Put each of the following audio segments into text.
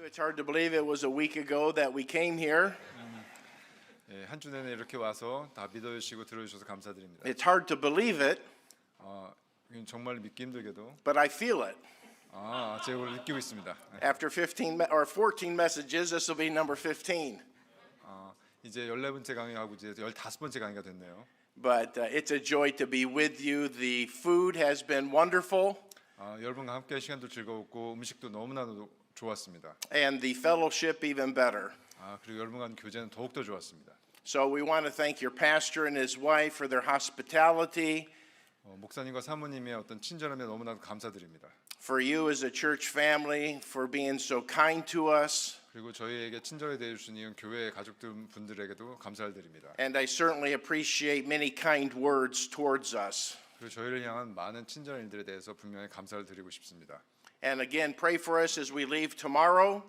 It's hard to believe it was a week ago that we came here. 예, 한 주 내내 이렇게 와서 다 믿어주시고 들어주셔서 감사드립니다. It's hard to believe it, 이건 정말 믿기 힘들게도 but I feel it. 제가 그걸 느끼고 있습니다. After 15 or 14 messages, this will be number 15. 이제 14번째 강의하고 이제 15번째 강의가 됐네요. But it's a joy to be with you. The food has been wonderful, 여러분과 함께 시간도 즐거웠고 음식도 너무나도 좋았습니다. and the fellowship even better. 그리고 여러분과 한 교제는 더욱더 좋았습니다. So we want to thank your pastor and his wife for their hospitality, 목사님과 사모님의 어떤 친절함에 너무나도 감사드립니다. for you as a church family for being so kind to us. 그리고 저희에게 친절히 대해주신 이 교회 가족들 분들에게도 감사를 드립니다. And I certainly appreciate many kind words towards us. 그리고 저희를 향한 많은 친절한 일들에 대해서 분명히 감사를 드리고 싶습니다. And again, pray for us as we leave tomorrow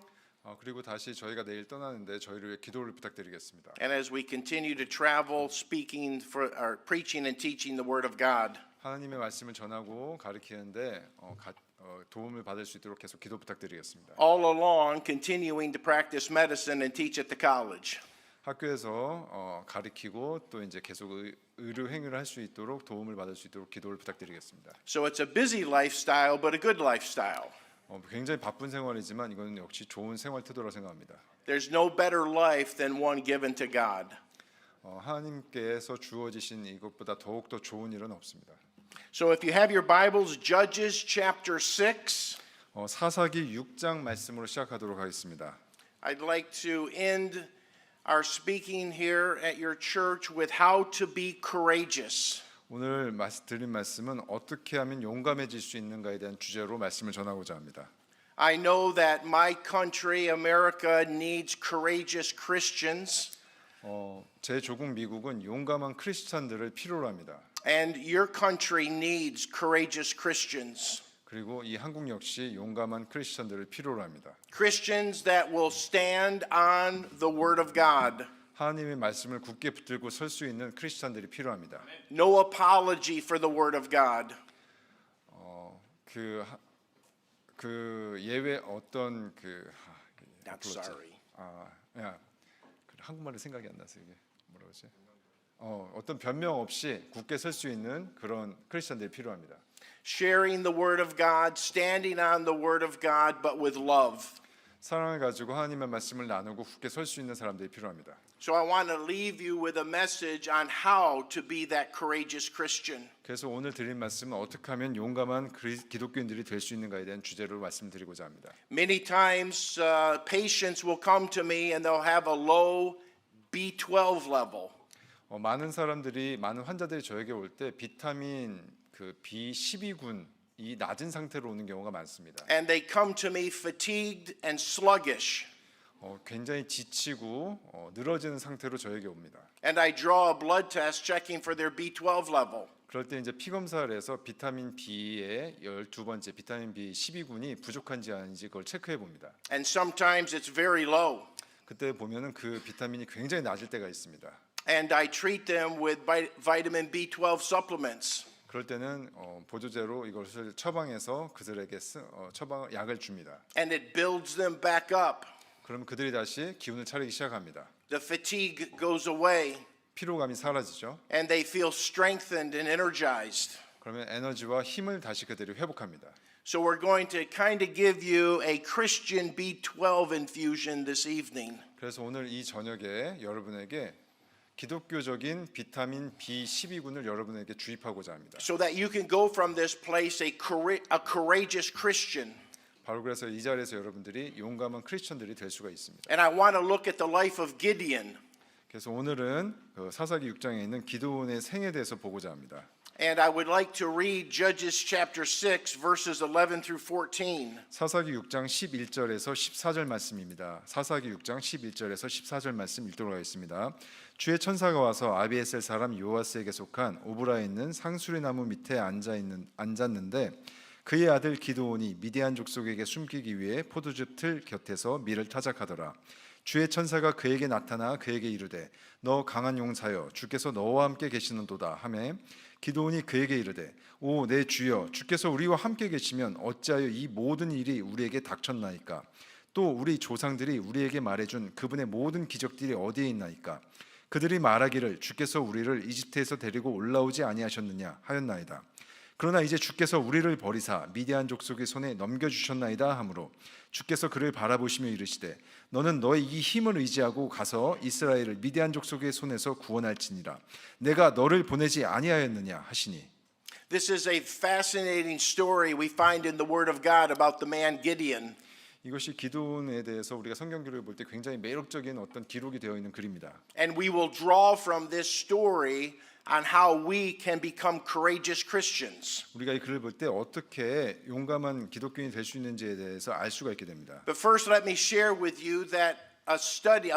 그리고 다시 저희가 내일 떠나는데 저희를 위해 기도를 부탁드리겠습니다. and as we continue to travel speaking for or preaching and teaching the word of God. 하나님의 말씀을 전하고 가르치는데 도움을 받을 수 있도록 계속 기도 부탁드리겠습니다. All along continuing to practice medicine and teach at the college. 학교에서 가르치고 또 이제 계속 의료 행위를 할 수 있도록 도움을 받을 수 있도록 기도를 부탁드리겠습니다. So it's a busy lifestyle but a good lifestyle. 굉장히 바쁜 생활이지만 이거는 역시 좋은 생활 태도라고 생각합니다. There's no better life than one given to God. 하나님께서 주어지신 이것보다 더욱더 좋은 일은 없습니다. So if you have your Bibles, Judges chapter 6, 사사기 6장 말씀으로 시작하도록 하겠습니다. I'd like to end our speaking here at your church with how to be courageous. 오늘 드린 말씀은 어떻게 하면 용감해질 수 있는가에 대한 주제로 말씀을 전하고자 합니다. I know that my country, America, needs courageous Christians. 제 조국 미국은 용감한 크리스찬들을 필요로 합니다. And your country needs courageous Christians. 그리고 이 한국 역시 용감한 크리스찬들을 필요로 합니다. Christians that will stand on the Word of God. 하나님의 말씀을 굳게 붙들고 설 수 있는 크리스찬들이 필요합니다. No apology for the Word of God. 그 예외 어떤 Not sorry. 한국말로 생각이 안 나서 이게 뭐라고 하지? 어떤 변명 없이 굳게 설 수 있는 그런 크리스찬들이 필요합니다. Sharing the Word of God, standing on the Word of God, but with love. 사랑을 가지고 하나님의 말씀을 나누고 굳게 설 수 있는 사람들이 필요합니다. So I want to leave you with a message on how to be that courageous Christian. 그래서 오늘 드린 말씀은 어떻게 하면 용감한 기독교인들이 될 수 있는가에 대한 주제로 말씀드리고자 합니다. Many times patients will come to me and they'll have a low B12 level. 많은 환자들이 저에게 올 때 비타민 B12군이 낮은 상태로 오는 경우가 많습니다. And they come to me fatigued and sluggish. 굉장히 지치고 늘어지는 상태로 저에게 옵니다. And I draw a blood test checking for their B12 level. 그럴 때 이제 피 검사를 해서 비타민 B의 12번째 비타민 B12군이 부족한지 아닌지 그걸 체크해 봅니다. And sometimes it's very low. 그때 보면은 그 비타민이 굉장히 낮을 때가 있습니다. And I treat them with vitamin B12 supplements. 그럴 때는 보조제로 이것을 처방해서 그들에게 약을 줍니다. And it builds them back up. 그러면 그들이 다시 기운을 차리기 시작합니다. The fatigue goes away. 피로감이 사라지죠. And they feel strengthened and energized. 그러면 에너지와 힘을 다시 그들이 회복합니다. So we're going to kind of give you a Christian B12 infusion this evening. 그래서 오늘 이 저녁에 여러분에게 기독교적인 비타민 B12군을 여러분에게 주입하고자 합니다. So that you can go from this place a courageous Christian. 바로 그래서 이 자리에서 여러분들이 용감한 크리스천들이 될 수가 있습니다. And I want to look at the life of Gideon. 그래서 오늘은 사사기 6장에 있는 기드온의 생에 대해서 보고자 합니다. And I would like to read Judges chapter 6 verses 11 through 14. 사사기 6장 11절에서 14절 말씀입니다. 사사기 6장 11절에서 14절 말씀 읽도록 하겠습니다. 주의 천사가 와서 아비에셀 사람 요아스에게 속한 오브라에 있는 상수리 나무 밑에 앉았는데 그의 아들 기드온이 미디안 족속에게 숨기기 위해 포도즙 틀 곁에서 밀을 타작하더라. 주의 천사가 그에게 나타나 그에게 이르되 너 강한 용사여 주께서 너와 함께 계시는도다 하매 기드온이 그에게 이르되 오 내 주여 주께서 우리와 함께 계시면 어찌하여 이 모든 일이 우리에게 닥쳤나이까 또 우리 조상들이 우리에게 말해준 그분의 모든 기적들이 어디에 있나이까? 그들이 말하기를 주께서 우리를 이집트에서 데리고 올라오지 아니하셨느냐 하였나이다. 그러나 이제 주께서 우리를 버리사 미디안 족속의 손에 넘겨주셨나이다 하므로 주께서 그를 바라보시며 이르시되 너는 너의 이 힘을 의지하고 가서 이스라엘을 미디안 족속의 손에서 구원할지니라. 내가 너를 보내지 아니하였느냐 하시니. This is a fascinating story we find in the Word of God about the man Gideon. 이것이 기도원에 대해서 우리가 성경기록을 볼 때 굉장히 매력적인 어떤 기록이 되어 있는 그림입니다. And we will draw from this story on how we can become courageous Christians. 우리가 이 글을 볼 때 어떻게 용감한 기독교인이 될 수 있는지에 대해서 알 수가 있게 됩니다. But first, let me share with you that a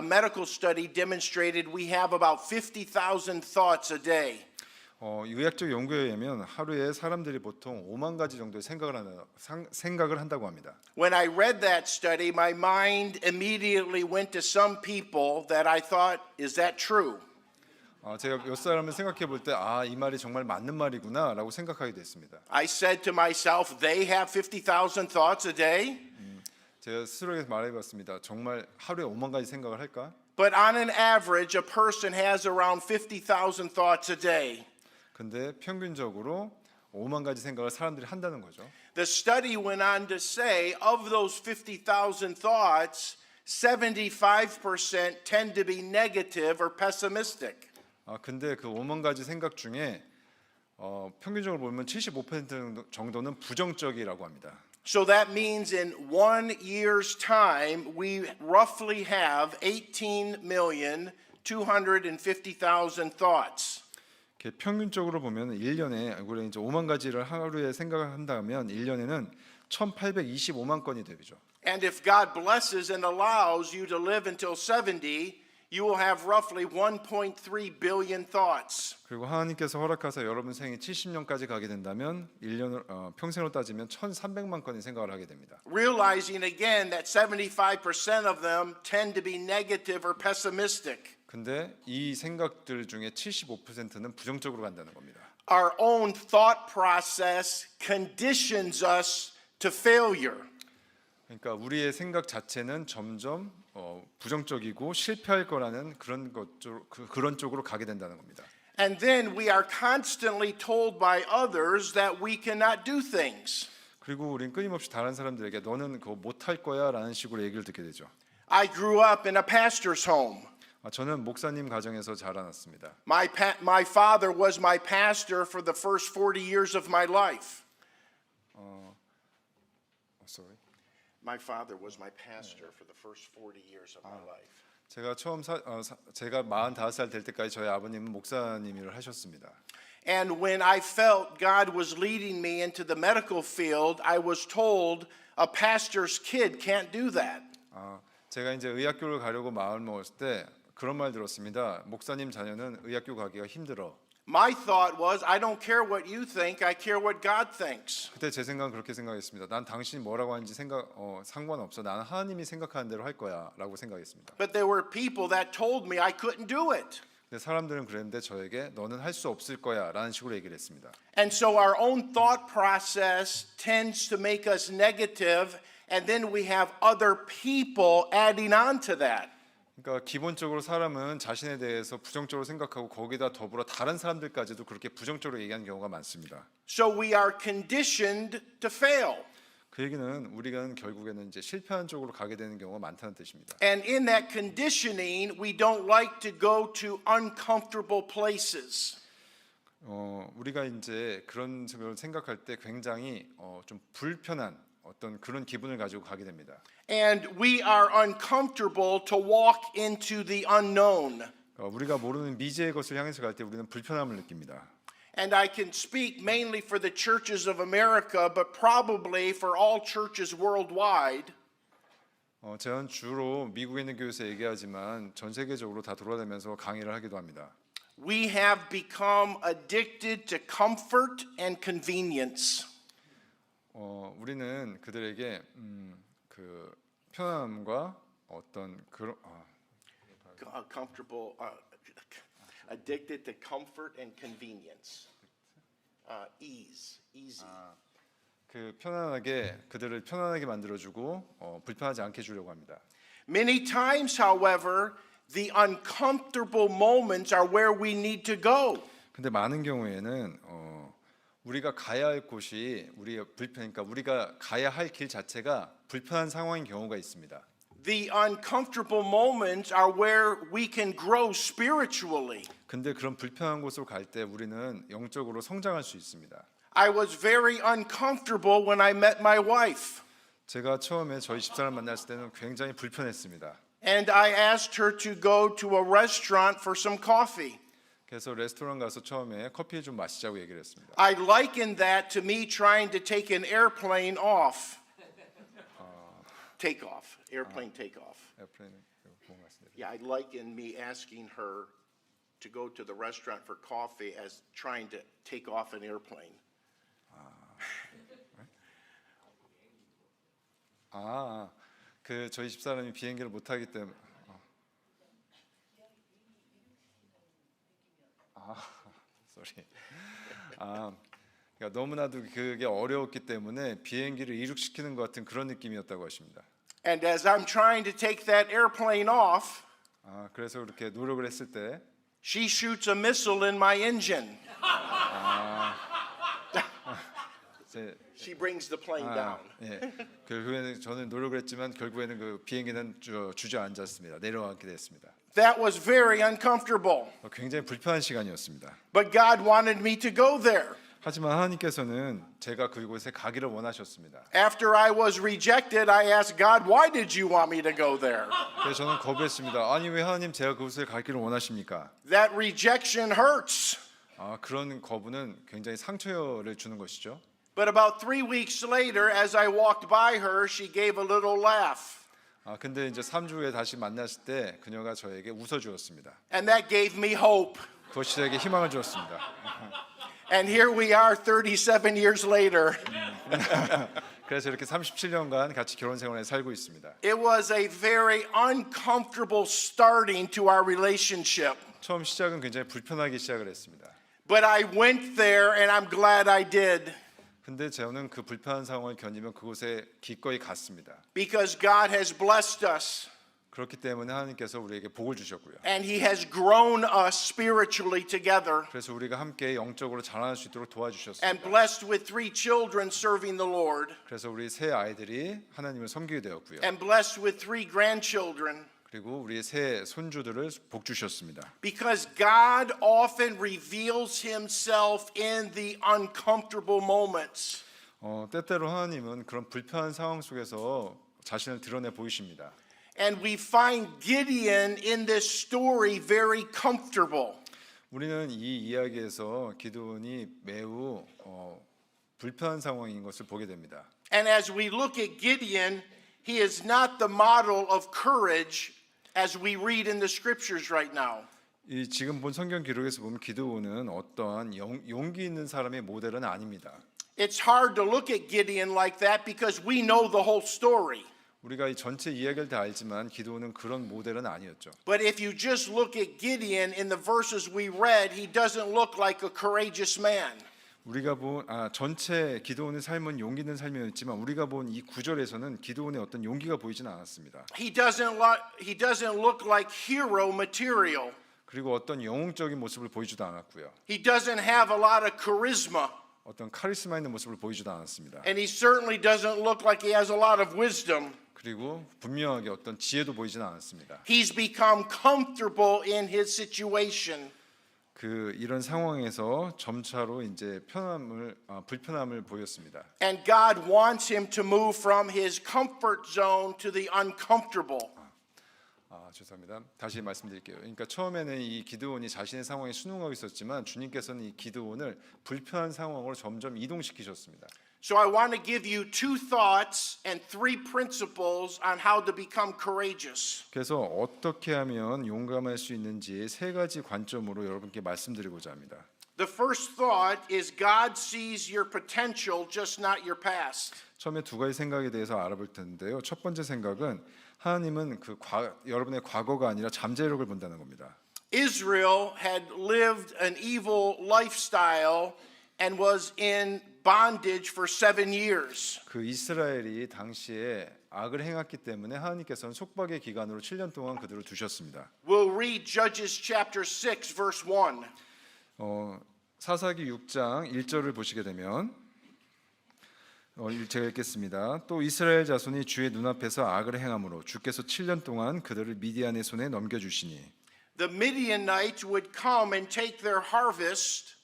medical study demonstrated we have about 50,000 thoughts a day. 의학적 연구에 의하면 하루에 사람들이 보통 5만 가지 정도의 생각을 한다고 합니다. When I read that study, my mind immediately went to some people that I thought, is that true? 제가 몇 사람을 생각해 볼 때 이 말이 정말 맞는 말이구나라고 생각하게 됐습니다. I said to myself, they have 50,000 thoughts a day? 제가 스스로에게 말해봤습니다. 정말 하루에 5만 가지 생각을 할까? But on an average, a person has around 50,000 thoughts a day. 근데 평균적으로 5만 가지 생각을 사람들이 한다는 거죠. The study went on to say, of those 50,000 thoughts, 75% tend to be negative or pessimistic. 근데 그 5만 가지 생각 중에 평균적으로 보면 75% 정도는 부정적이라고 합니다. So that means in 1 year's time, we roughly have 18,250,000 thoughts. 평균적으로 보면 1년에 우리 이제 5만 가지를 하루에 생각을 한다면 1년에는 1,825만 건이 되죠. And if God blesses and allows you to live until 70, you will have roughly 1.3 billion thoughts. 그리고 하나님께서 허락하사 여러분 생이 70년까지 가게 된다면 1년을 평생으로 따지면 1,300만 건의 생각을 하게 됩니다. Realizing again that 75% of them tend to be negative or pessimistic. 근데 이 생각들 중에 75%는 부정적으로 간다는 겁니다. Our own thought process conditions us to failure. 그러니까 우리의 생각 자체는 점점 부정적이고 실패할 거라는 그런 쪽으로 가게 된다는 겁니다. And then we are constantly told by others that we cannot do things. 그리고 우린 끊임없이 다른 사람들에게 너는 그거 못할 거야라는 식으로 얘기를 듣게 되죠. I grew up in a pastor's home. 저는 목사님 가정에서 자라났습니다. My father was my pastor for the first 40 years of my life. Sorry. My father was my pastor for the first 40 years of my life. 제가 제가 45살 될 때까지 저희 아버님은 목사님을 하셨습니다. And when I felt God was leading me into the medical field, I was told a pastor's kid can't do that. 제가 이제 의학교를 가려고 마음을 먹었을 때 그런 말 들었습니다. 목사님 자녀는 의학교 가기가 힘들어. My thought was, I don't care what you think, I care what God thinks. 그때 제 생각은 그렇게 생각했습니다. 난 당신이 뭐라고 하는지 상관없어. 나는 하나님이 생각하는 대로 할 거야라고 생각했습니다. But there were people that told me I couldn't do it. 근데 사람들은 그랬는데 저에게 너는 할 수 없을 거야라는 식으로 얘기를 했습니다. And so our own thought process tends to make us negative, and then we have other people adding on to that. 그러니까 기본적으로 사람은 자신에 대해서 부정적으로 생각하고 거기다 더불어 다른 사람들까지도 그렇게 부정적으로 얘기하는 경우가 많습니다. So we are conditioned to fail. 그 얘기는 우리가 결국에는 이제 실패하는 쪽으로 가게 되는 경우가 많다는 뜻입니다. And in that conditioning, we don't like to go to uncomfortable places. 우리가 이제 그런 걸 생각할 때 굉장히 좀 불편한 어떤 그런 기분을 가지고 가게 됩니다. And we are uncomfortable to walk into the unknown. 우리가 모르는 미지의 것을 향해서 갈 때 우리는 불편함을 느낍니다. And I can speak mainly for the churches of America, but probably for all churches worldwide. 저는 주로 미국에 있는 교회에서 얘기하지만 전 세계적으로 다 돌아다니면서 강의를 하기도 합니다. We have become addicted to comfort and convenience. 우리는 그들에게 그 편함과 어떤 그런 Comfortable, addicted to comfort and convenience. Easy. 그들을 편안하게 만들어주고 불편하지 않게 해주려고 합니다. Many times, however, the uncomfortable moments are where we need to go. 근데 많은 경우에는 우리가 가야 할 곳이 그러니까 우리가 가야 할 길 자체가 불편한 상황인 경우가 있습니다. The uncomfortable moments are where we can grow spiritually. 근데 그런 불편한 곳으로 갈 때 우리는 영적으로 성장할 수 있습니다. I was very uncomfortable when I met my wife, 제가 처음에 저희 집사람 만났을 때는 굉장히 불편했습니다. and I asked her to go to a restaurant for some coffee. 그래서 레스토랑 가서 처음에 커피 좀 마시자고 얘기를 했습니다. I likened that to me trying to take an airplane off. Take off, airplane take off. Yeah, I likened me asking her to go to the restaurant for coffee as trying to take off an airplane. 저희 집사람이 비행기를 못 타기 때문에 sorry. 그러니까 너무나도 그게 어려웠기 때문에 비행기를 이륙시키는 것 같은 그런 느낌이었다고 하십니다. And as I'm trying to take that airplane off, 그래서 그렇게 노력을 했을 때 she shoots a missile in my engine. She brings the plane down. 예, 결국에는 저는 노력을 했지만 결국에는 그 비행기는 주저앉았습니다. 내려앉게 됐습니다. That was very uncomfortable. 굉장히 불편한 시간이었습니다. But God wanted me to go there. 하지만 하나님께서는 제가 그곳에 가기를 원하셨습니다. After I was rejected, I asked God, why did you want me to go there? 그래서 저는 거부했습니다. 아니 왜 하나님 제가 그곳에 가기를 원하십니까? That rejection hurts. 그런 거부는 굉장히 상처를 주는 것이죠. But about 3 weeks later, as I walked by her, she gave a little laugh. 근데 이제 3주 후에 다시 만났을 때 그녀가 저에게 웃어 주었습니다. And that gave me hope. 그것이 저에게 희망을 주었습니다. And here we are 37 years later. 그래서 이렇게 37년간 같이 결혼 생활에 살고 있습니다. It was a very uncomfortable starting to our relationship. 처음 시작은 굉장히 불편하게 시작을 했습니다. But I went there and I'm glad I did. 근데 저는 그 불편한 상황을 견디며 그곳에 기꺼이 갔습니다. Because God has blessed us. 그렇기 때문에 하나님께서 우리에게 복을 주셨고요. And He has grown us spiritually together. 그래서 우리가 함께 영적으로 자라날 수 있도록 And 도와주셨습니다. blessed with 3 children serving the Lord. 그래서 우리 세 아이들이 하나님을 섬기게 되었고요. And blessed with 3 grandchildren. 그리고 우리의 세 손주들을 복 주셨습니다. Because God often reveals Himself in the uncomfortable moments. 때때로 하나님은 그런 불편한 상황 속에서 자신을 드러내 보이십니다. And we find Gideon in this story very comfortable. 우리는 이 이야기에서 기드온이 매우 불편한 상황인 것을 보게 됩니다. And as we look at Gideon, he is not the model of courage as we read in the scriptures right now. 이 지금 본 성경 기록에서 보면 기드온은 어떠한 용기 있는 사람의 모델은 아닙니다. It's hard to look at Gideon like that because we know the whole story. 우리가 이 전체 이야기를 다 알지만 기드온은 그런 모델은 아니었죠. But if you just look at Gideon in the verses we read, he doesn't look like a courageous man. 우리가 본 전체 기드온의 삶은 용기 있는 삶이었지만 우리가 본 이 구절에서는 기드온의 어떤 용기가 보이지는 않았습니다. He doesn't look like hero material. 그리고 어떤 영웅적인 모습을 보이지도 않았고요. He doesn't have a lot of charisma. 어떤 카리스마 있는 모습을 보이지도 않았습니다. And he certainly doesn't look like he has a lot of wisdom. 그리고 분명하게 어떤 지혜도 보이지는 않았습니다. He's become comfortable in his situation. 이런 상황에서 점차로 이제 불편함을 보였습니다. And God wants him to move from his comfort zone to the uncomfortable. 죄송합니다. 다시 말씀드릴게요. 그러니까 처음에는 이 기드온이 자신의 상황에 순응하고 있었지만 주님께서는 이 기드온을 불편한 상황으로 점점 이동시키셨습니다. So I want to give you 2 thoughts and 3 principles on how to become courageous. 그래서 어떻게 하면 용감할 수 있는지 3가지 관점으로 여러분께 말씀드리고자 합니다. The first thought is God sees your potential, just not your past. 처음에 2가지 생각에 대해서 알아볼 텐데요. 첫 번째 생각은 하나님은 여러분의 과거가 아니라 잠재력을 본다는 겁니다. Israel had lived an evil lifestyle and was in bondage for 7 years. 그 이스라엘이 당시에 악을 행했기 때문에 하나님께서는 속박의 기간으로 7년 동안 그들을 두셨습니다. We'll read Judges chapter 6 verse 1. 사사기 6장 1절을 보시게 되면 제가 읽겠습니다. 또 이스라엘 자손이 주의 눈앞에서 악을 행함으로 주께서 7년 동안 그들을 미디안의 손에 넘겨주시니 The Midianites would come and take their harvest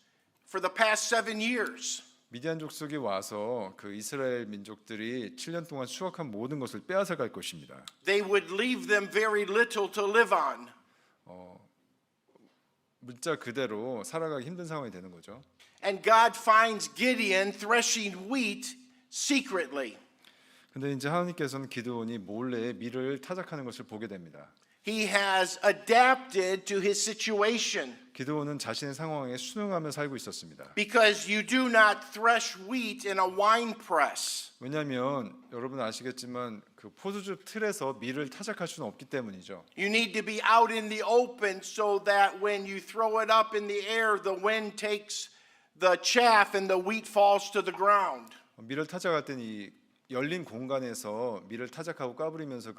for the past 7 years. 미디안 족속이 와서 그 이스라엘 민족들이 7년 동안 수확한 모든 것을 빼앗아 갈 것입니다. They would leave them very little to live on. 문자 그대로 살아가기 힘든 상황이 되는 거죠. And God finds Gideon threshing wheat secretly. 근데 이제 하나님께서는 기드온이 몰래 밀을 타작하는 것을 보게 됩니다. He has adapted to his situation. 기드온은 자신의 상황에 순응하며 살고 있었습니다. Because you do not thresh wheat in a wine press. 왜냐하면 여러분 아시겠지만 그 포도주 틀에서 밀을 타작할 수는 없기 때문이죠. You need to be out in the open so that when you throw it up in the air, the wind takes the chaff and the wheat falls to the ground. 밀을 타작할 때는 이 열린 공간에서 밀을 타작하고 까부리면서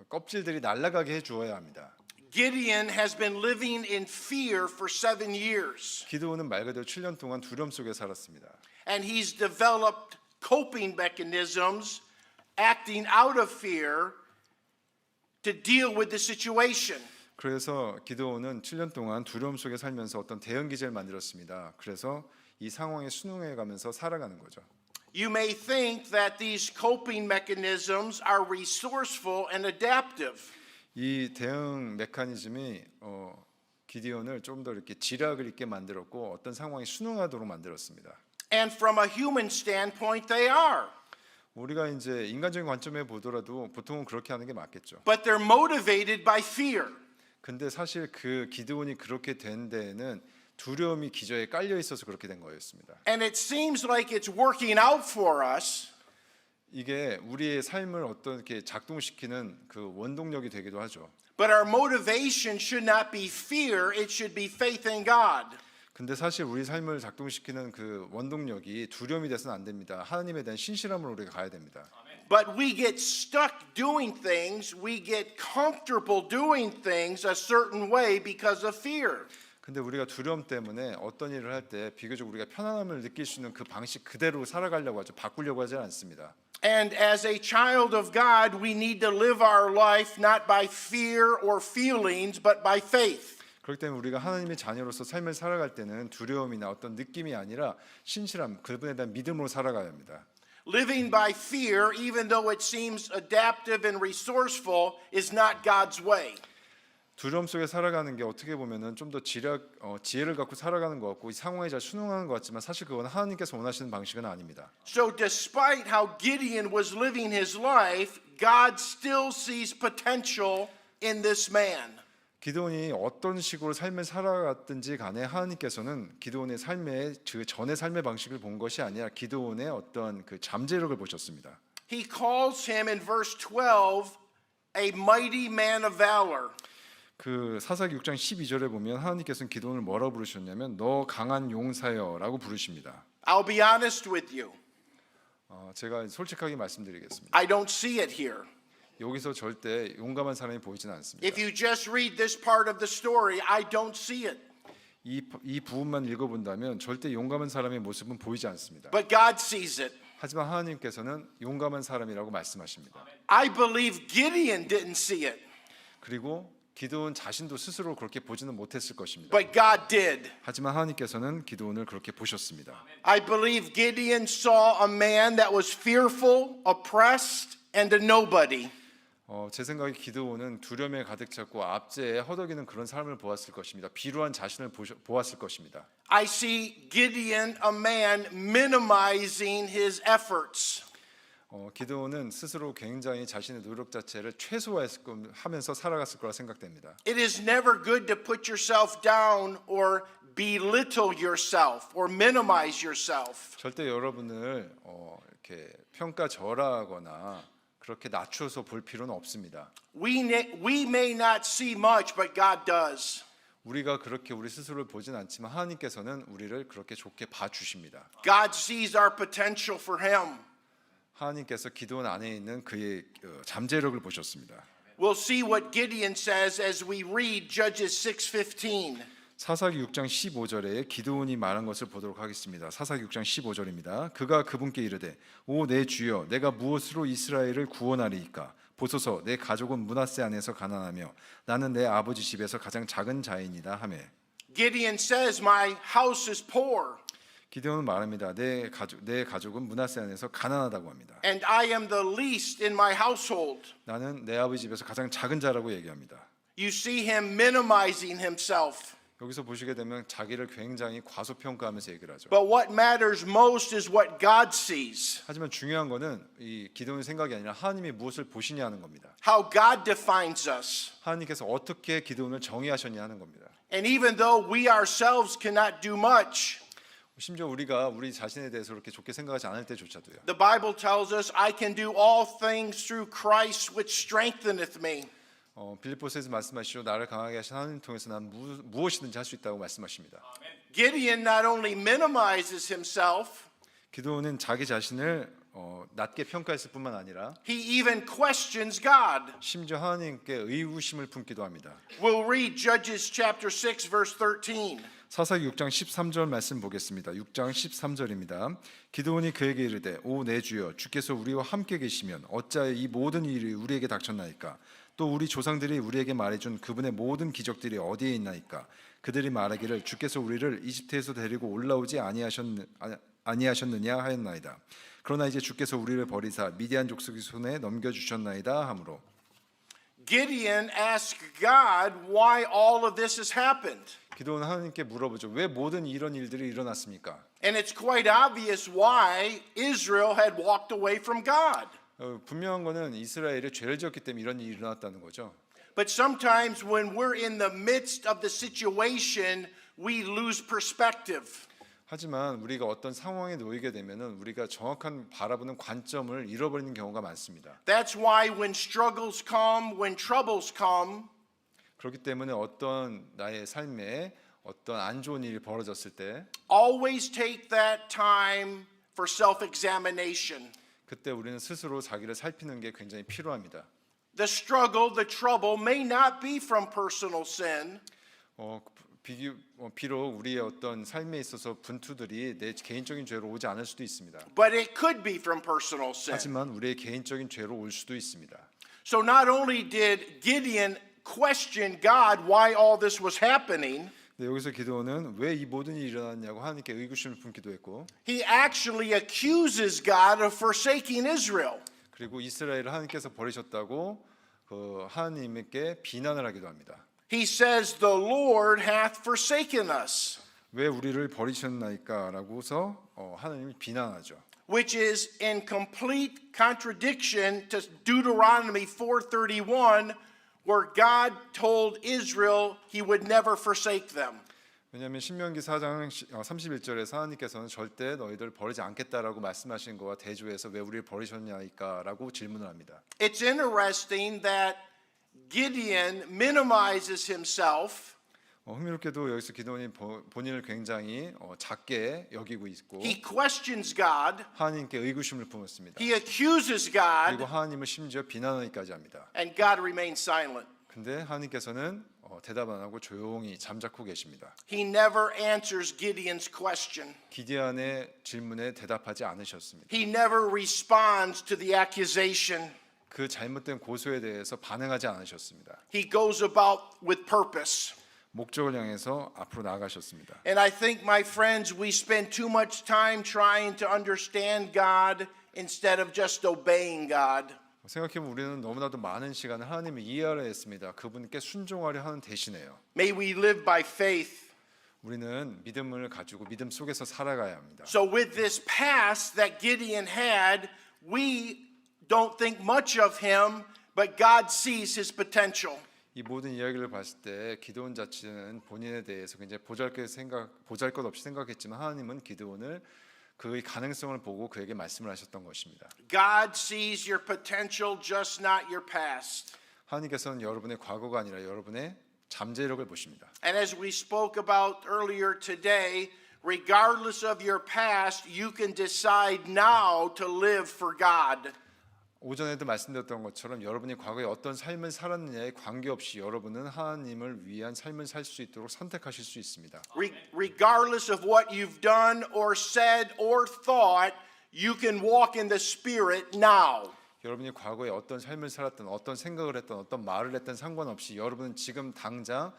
껍질들이 날아가게 해 주어야 합니다. Gideon has been living in fear for 7 years. 기드온은 말 그대로 7년 동안 두려움 속에 살았습니다. And he's developed coping mechanisms, acting out of fear to deal with the situation. 그래서 기드온은 7년 동안 두려움 속에 살면서 어떤 대응 기제를 만들었습니다. 그래서 이 상황에 순응해 가면서 살아가는 거죠. You may think that these coping mechanisms are resourceful and adaptive. 이 대응 메커니즘이 기디온을 좀 더 이렇게 지략을 있게 만들었고 어떤 상황에 순응하도록 만들었습니다. And from a human standpoint, they are. 우리가 이제 인간적인 관점에 보더라도 보통은 그렇게 하는 게 맞겠죠. But they're motivated by fear. 근데 사실 그 기드온이 그렇게 된 데에는 두려움이 기저에 깔려 있어서 그렇게 된 거였습니다. And it seems like it's working out for us. 이게 우리의 삶을 어떻게 작동시키는 그 원동력이 되기도 하죠. But our motivation should not be fear, it should be faith in God. 근데 사실 우리 삶을 작동시키는 그 원동력이 두려움이 돼서는 안 됩니다. 하나님에 대한 신실함으로 우리가 가야 됩니다. But we get stuck doing things, we get comfortable doing things a certain way because of fear. 근데 우리가 두려움 때문에 어떤 일을 할 때 비교적 우리가 편안함을 느낄 수 있는 그 방식 그대로 살아가려고 하죠. 바꾸려고 하지 않습니다. And as a child of God, we need to live our life not by fear or feelings, but by faith. 그렇기 때문에 우리가 하나님의 자녀로서 삶을 살아갈 때는 두려움이나 어떤 느낌이 아니라 신실함, 그분에 대한 믿음으로 살아가야 합니다. Living by fear, even though it seems adaptive and resourceful, is not God's way. 두려움 속에 살아가는 게 어떻게 보면은 좀 더 지혜를 갖고 살아가는 것 같고 이 상황에 잘 순응하는 것 같지만 사실 그건 하나님께서 원하시는 방식은 아닙니다. So despite how Gideon was living his life, God still sees potential in this man. 기드온이 어떤 식으로 삶을 살아갔든지 간에 하나님께서는 기드온의 삶의 그 전의 삶의 방식을 본 것이 아니라 기드온의 어떤 그 잠재력을 보셨습니다. He calls him in verse 12 a mighty man of valor. 그 사사기 6장 12절에 보면 하나님께서는 기드온을 뭐라고 부르셨냐면 너 강한 용사여라고 부르십니다. I'll be honest with you. 제가 솔직하게 말씀드리겠습니다. I don't see it here. 여기서 절대 용감한 사람이 보이지는 않습니다. If you just read this part of the story, I don't see it. 이 부분만 읽어본다면 절대 용감한 사람의 모습은 보이지 않습니다. But God sees it. 하지만 하나님께서는 용감한 사람이라고 말씀하십니다. I believe Gideon didn't see it. 그리고 기드온 자신도 스스로 그렇게 보지는 못했을 것입니다. But God did. 하지만 하나님께서는 기드온을 그렇게 보셨습니다. I believe Gideon saw a man that was fearful, oppressed, and a nobody. 제 생각에 기드온은 두려움에 가득 찼고 압제에 허덕이는 그런 삶을 보았을 것입니다. 비루한 자신을 보았을 것입니다. I see Gideon, a man minimizing his efforts. 기드온은 스스로 굉장히 자신의 노력 자체를 최소화하면서 살아갔을 거라 생각됩니다. It is never good to put yourself down or belittle yourself or minimize yourself. 절대 여러분을 이렇게 평가절하하거나 그렇게 낮춰서 볼 필요는 없습니다. We may not see much, but God does. 우리가 그렇게 우리 스스로를 보진 않지만 하나님께서는 우리를 그렇게 좋게 봐주십니다. God sees our potential for him. 하나님께서 기도원 안에 있는 그의 잠재력을 보셨습니다. We'll see what Gideon says as we read Judges 6:15. 사사기 6장 15절에 기드온이 말한 것을 보도록 하겠습니다. 사사기 6장 15절입니다. 그가 그분께 이르되 오 내 주여 내가 무엇으로 이스라엘을 구원하리이까 보소서 내 가족은 므낫세 안에서 가난하며 나는 내 아버지 집에서 가장 작은 자이니라 하매 Gideon says, "My house is poor, 기드온은 말합니다. 내 가족은 므낫세 안에서 가난하다고 합니다. and I am the least in my household." 나는 내 아버지 집에서 가장 작은 자라고 얘기합니다. You see him minimizing himself. 여기서 보시게 되면 자기를 굉장히 과소평가하면서 얘기를 하죠. But what matters most is what God sees. 하지만 중요한 거는 이 기도의 생각이 아니라 하나님이 무엇을 보시냐 하는 겁니다. How God defines us. 하나님께서 어떻게 기도원을 정의하셨냐 하는 겁니다. And even though we ourselves cannot do much, 심지어 우리가 우리 자신에 대해서 그렇게 좋게 생각하지 않을 때조차도요. the Bible tells us, "I can do all things through Christ which strengtheneth me." 빌립보서에서 말씀하시죠. 나를 강하게 하신 하나님 통해서 난 무엇이든지 할 수 있다고 말씀하십니다. Gideon not only minimizes himself, 기도원은 자기 자신을 낮게 평가했을 뿐만 아니라 he even questions God. 심지어 하나님께 의구심을 품기도 합니다. We'll read Judges chapter 6 verse 13. 사사기 6장 13절 말씀 보겠습니다. 6장 13절입니다. 기드온이 그에게 이르되 오 내 주여 주께서 우리와 함께 계시면 어찌하여 이 모든 일이 우리에게 닥쳤나이까 또 우리 조상들이 우리에게 말해준 그분의 모든 기적들이 어디에 있나이까 그들이 말하기를 주께서 우리를 이집트에서 데리고 올라오지 아니하셨느냐 하였나이다. 그러나 이제 주께서 우리를 버리사 미디안 족속의 손에 넘겨주셨나이다 하므로 Gideon asked God why all of this has happened. 기도는 하나님께 물어보죠. 왜 모든 이런 일들이 일어났습니까? And it's quite obvious why Israel had walked away from God. 분명한 거는 이스라엘이 죄를 지었기 때문에 이런 일이 일어났다는 거죠. But sometimes when we're in the midst of the situation, we lose perspective. 하지만 우리가 어떤 상황에 놓이게 되면은 우리가 정확한 바라보는 관점을 잃어버리는 경우가 많습니다. That's why when struggles come, when troubles come, 그렇기 때문에 어떤 나의 삶에 어떤 안 좋은 일이 벌어졌을 때 always take that time for self-examination. 그때 우리는 스스로 자기를 살피는 게 굉장히 필요합니다. The struggle, the trouble may not be from personal sin. 비록 우리의 어떤 삶에 있어서 분투들이 내 개인적인 죄로 오지 않을 수도 있습니다. But it could be from personal sin. 하지만 우리의 개인적인 죄로 올 수도 있습니다. So not only did Gideon question God why all this was happening, 네, 여기서 기도는 왜 이 모든 일이 일어났냐고 하나님께 의구심을 품기도 했고 he actually accuses God of forsaking Israel. 그리고 이스라엘을 하나님께서 버리셨다고 하나님께 비난을 하기도 합니다. He says, "The Lord hath forsaken us," 왜 우리를 버리셨나이까라고서 하나님을 비난하죠. which is in complete contradiction to Deuteronomy 4:31, where God told Israel he would never forsake them. 왜냐하면 신명기 4장 31절에서 하나님께서는 절대 너희들 버리지 않겠다라고 말씀하신 거와 대조해서 왜 우리를 버리셨냐니까라고 질문을 합니다. It's interesting that Gideon minimizes himself. 흥미롭게도 여기서 기도원이 본인을 굉장히 작게 여기고 있고 He questions God. 하나님께 의구심을 품었습니다. He accuses 그리고 God, 하나님을 심지어 비난하기까지 합니다. and God remains silent. 근데 하나님께서는 대답 안 하고 조용히 잠자코 계십니다. He never answers Gideon's question. 기드온의 질문에 대답하지 않으셨습니다. He never responds to the accusation. 그 잘못된 고소에 대해서 반응하지 않으셨습니다. He goes about with purpose. 목적을 향해서 앞으로 나아가셨습니다. And I think, my friends, we spend too much time trying to understand God instead of just obeying God. 생각해보면 우리는 너무나도 많은 시간을 하나님을 이해하려 했습니다. 그분께 순종하려 하는 대신에요. May we live by faith. 우리는 믿음을 가지고 믿음 속에서 살아가야 합니다. So with this past that Gideon had, we don't think much of him, but God sees his potential. 이 모든 이야기를 봤을 때 기드온 자체는 본인에 대해서 굉장히 보잘것없이 생각했지만 하나님은 기드온을 그의 가능성을 보고 그에게 말씀을 하셨던 것입니다. God sees your potential, just not your past. 하나님께서는 여러분의 과거가 아니라 여러분의 잠재력을 보십니다. And as we spoke about earlier today, regardless of your past, you can decide now to live for God. 오전에도 말씀드렸던 것처럼 여러분이 과거에 어떤 삶을 살았느냐에 관계없이 여러분은 하나님을 위한 삶을 살 수 있도록 선택하실 수 있습니다. Regardless of what you've done or said or thought, you can walk in the Spirit now. 여러분이 과거에 어떤 삶을 살았든 어떤 생각을 했든 어떤 말을 했든 상관없이 여러분은 지금 당장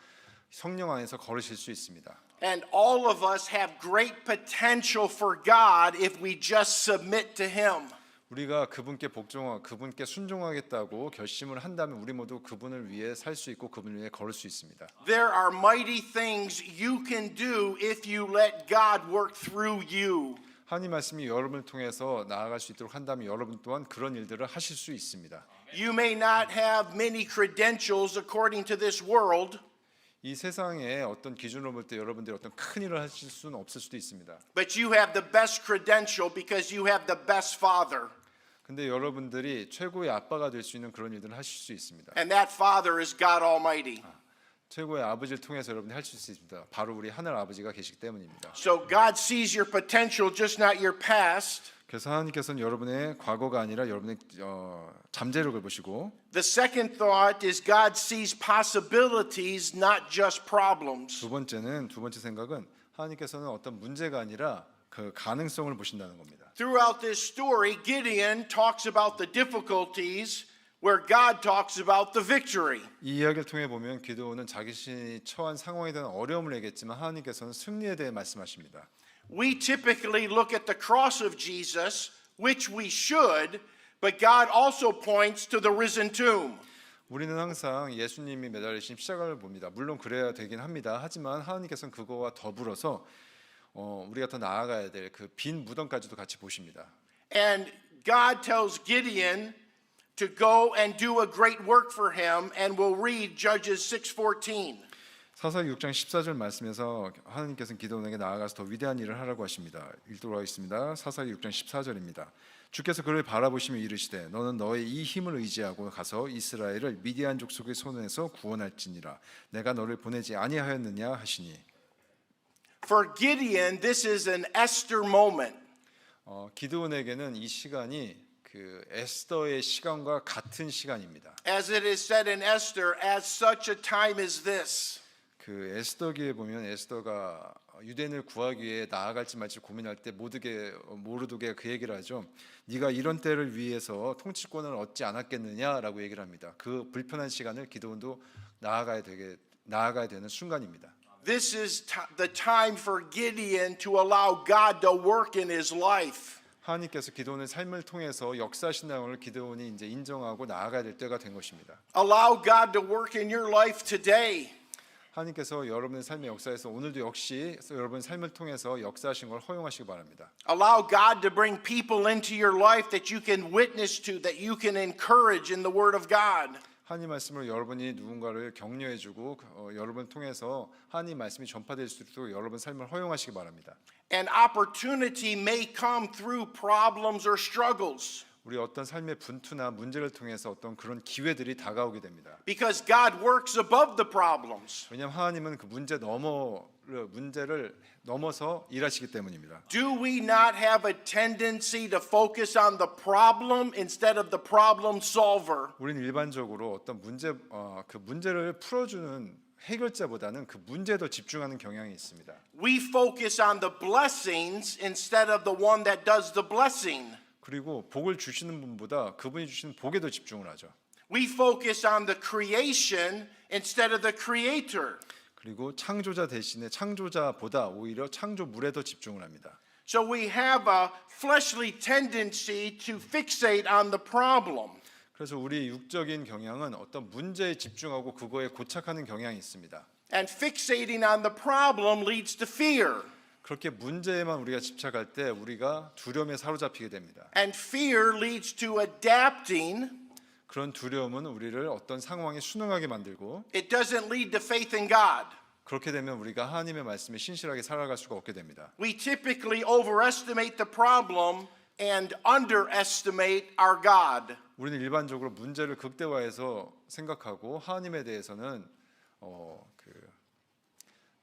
성령 안에서 걸으실 수 있습니다. And all of us have great potential for God if we just submit to Him. 우리가 그분께 복종하고 그분께 순종하겠다고 결심을 한다면 우리 모두 그분을 위해 살 수 있고 그분을 위해 걸을 수 있습니다. There are mighty things you can do if you let God work through you. 하나님 말씀이 여러분을 통해서 나아갈 수 있도록 한다면 여러분 또한 그런 일들을 하실 수 있습니다. You may not have many credentials according to this world, 이 세상의 어떤 기준으로 볼 때 여러분들이 어떤 큰 일을 하실 수는 없을 수도 있습니다. but you have the best credential because you have the best father. 근데 여러분들이 최고의 아빠가 될 수 있는 그런 일들을 하실 수 있습니다. And that father is God Almighty. 최고의 아버지를 통해서 여러분이 할 수 있습니다. 바로 우리 하늘 아버지가 계시기 때문입니다. So God sees your potential, just not your past. 그래서 하나님께서는 여러분의 과거가 아니라 여러분의 잠재력을 보시고 The second thought is God sees possibilities, not just problems. 두 번째 생각은 하나님께서는 어떤 문제가 아니라 그 가능성을 보신다는 겁니다. Throughout this story, Gideon talks about the difficulties where God talks about the victory. 이 이야기를 통해 보면 기드온은 자신이 처한 상황에 대한 어려움을 얘기했지만 하나님께서는 승리에 대해 말씀하십니다. We typically look at the cross of Jesus, which we should, but God also points to the risen tomb. 우리는 항상 예수님이 매달리신 십자가를 봅니다. 물론 그래야 되긴 합니다. 하지만 하나님께서는 그거와 더불어서 우리가 더 나아가야 될 그 빈 무덤까지도 같이 보십니다. And God tells Gideon to go and do a great work for him, and we'll read Judges 6:14. 사사기 6장 14절 말씀에서 하나님께서는 기드온에게 나아가서 더 위대한 일을 하라고 하십니다. 읽도록 하겠습니다. 사사기 6장 14절입니다. 주께서 그를 바라보시며 이르시되 너는 너의 이 힘을 의지하고 가서 이스라엘을 미디안 족속의 손에서 구원할지니라. 내가 너를 보내지 아니하였느냐 하시니. For Gideon, this is an Esther moment. 기드온에게는 이 시간이 그 에스더의 시간과 같은 시간입니다. As it is said in Esther, as such a time as this. 그 에스더기에 보면 에스더가 유대인을 구하기 위해 나아갈지 말지 고민할 때 모르드게가 그 얘기를 하죠. 네가 이런 때를 위해서 통치권을 얻지 않았겠느냐라고 얘기를 합니다. 그 불편한 시간을 기드온도 나아가야 되는 순간입니다. This is the time for Gideon to allow God to work in his life. 하나님께서 기드온의 삶을 통해서 역사하신다는 걸 기드온이 이제 인정하고 나아가야 될 때가 된 것입니다. Allow God to work in your life today. 하나님께서 여러분의 삶의 역사에서 오늘도 역시 여러분의 삶을 통해서 역사하신 걸 허용하시기 바랍니다. Allow God to bring people into your life that you can witness to, that you can encourage in the Word of God. 하나님 말씀을 여러분이 누군가를 격려해주고 여러분을 통해서 하나님 말씀이 전파될 수 있도록 여러분 삶을 허용하시기 바랍니다. And opportunity may come through problems or struggles. 우리 어떤 삶의 분투나 문제를 통해서 어떤 그런 기회들이 다가오게 됩니다. Because God works above the problems. 왜냐하면 하나님은 그 문제를 넘어서 일하시기 때문입니다. Do we not have a tendency to focus on the problem instead of the problem solver? 우리는 일반적으로 어떤 그 문제를 풀어주는 해결자보다는 그 문제에 더 집중하는 경향이 있습니다. We focus on the blessings instead of the one that does the blessing. 그리고 복을 주시는 분보다 그분이 주시는 복에 더 집중을 하죠. We focus on the creation instead of the creator. 그리고 창조자 대신에 창조자보다 오히려 창조물에 더 집중을 합니다. So we have a fleshly tendency to fixate on the problem. 그래서 우리 육적인 경향은 어떤 문제에 집중하고 그거에 고착하는 경향이 있습니다. And fixating on the problem leads to fear. 그렇게 문제에만 우리가 집착할 때 우리가 두려움에 사로잡히게 됩니다. And fear leads to adapting. 그런 두려움은 우리를 어떤 상황에 순응하게 만들고 It doesn't lead to faith in God. 그렇게 되면 우리가 하나님의 말씀에 신실하게 살아갈 수가 없게 됩니다. We typically overestimate the problem and underestimate our God. 우리는 일반적으로 문제를 극대화해서 생각하고 하나님에 대해서는